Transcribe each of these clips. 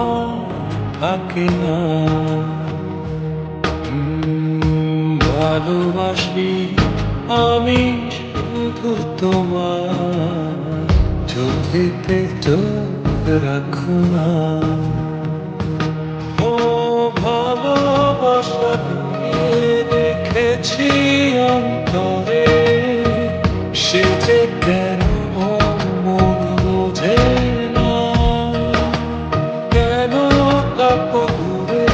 আর থাকে না। ভালোবাসি আমি শুধু তোমার, চোখেতে চোখ রাখো না। ও ভালোবাসা দিয়ে রেখেছি অন্তরে, সে যে কেন মন বোঝে না। কেন কাপড়ে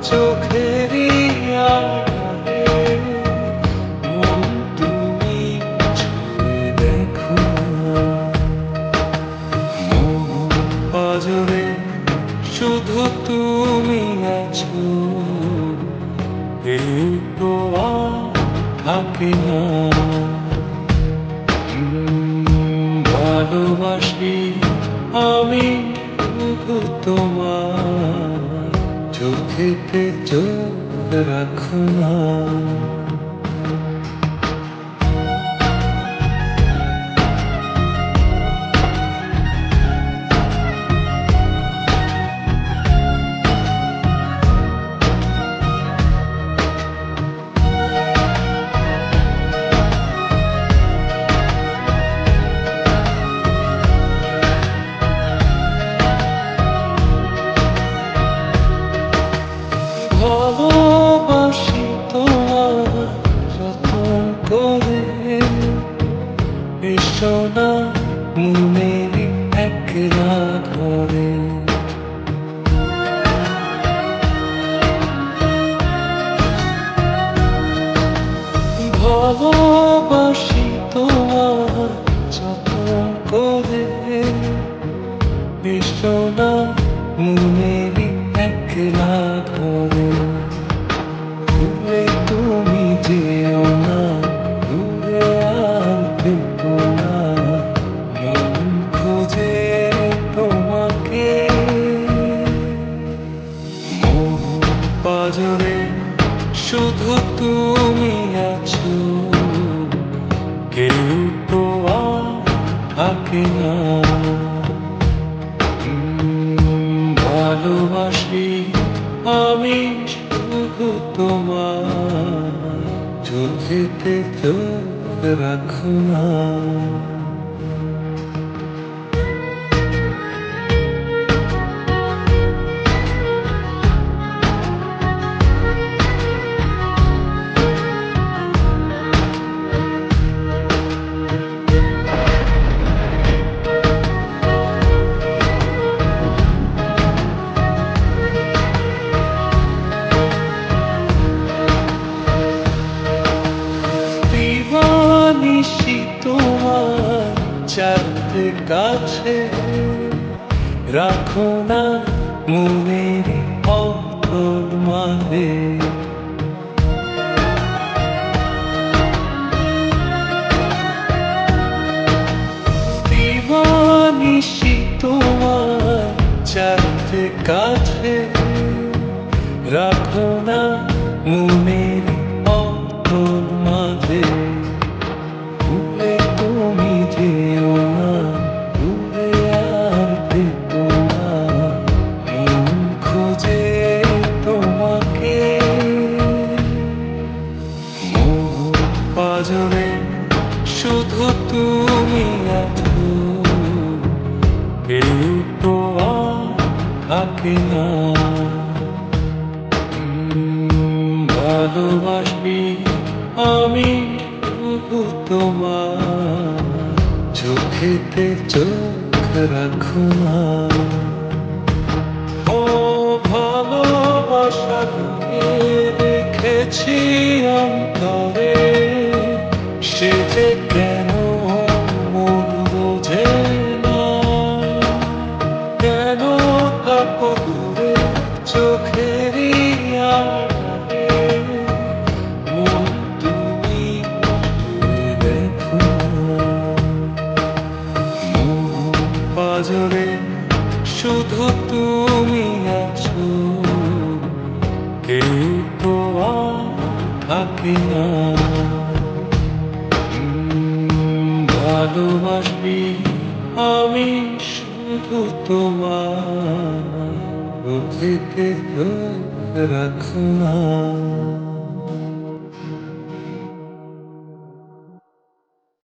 চোখেরই আড়ালে মন তুমি ছুঁয়ে দেখো না। মন পাজরে শুধু তুমি আছো, এই তো আর থাকে না। ভালোবাসি আমি শুধু তোমার, চোখেতে চোখ রাখো না। ভালোবাসি তোমার যতন করে, এসো না মনের একলা ঘরে। ভালোবাসি তোমার যতন করে, এসো না মনের একলা ঘরে। দূরে তুমি যেও না, দূরে আর থেকো না, মন খোঁজে তোমাকে। মন পাজরে শুধু তুমি আছো, কেউ তো আর থাকে না। ভালোবাসি আমি শুধু তোমার, চোখেতে চোখ রাখো না। দিবানিশি তোমার চাঁদে কাছে, রাখো না মনের অন্তর মাঝে। দিবানিশি তোমার চাঁদে কাছে, রাখো না মনের অন্তর মাঝে। দূরে তুমি যেও না, দূরে আর থেকো না, মন খোঁজে তোমাকে। মন পাজরে শুধু তুমি আছো, কেউ তো আর থাকে না। ভালোবাসি আমি শুধু তোমার, চোখেতে চোখ রাখো না। ও ভালোবাসা দিয়ে রেখেছি অন্তরে, সে যে কেন মন বোঝে না। কেন কাপড়ে চোখেরই আড়ালে মন তুমি ছুঁয়ে দেখো না। মন পাজরে শুধু তুমি আছো, কেউ তো আর থাকে না। ভালোবাসি আমি শুধু তোমার অতীতে রাখো না।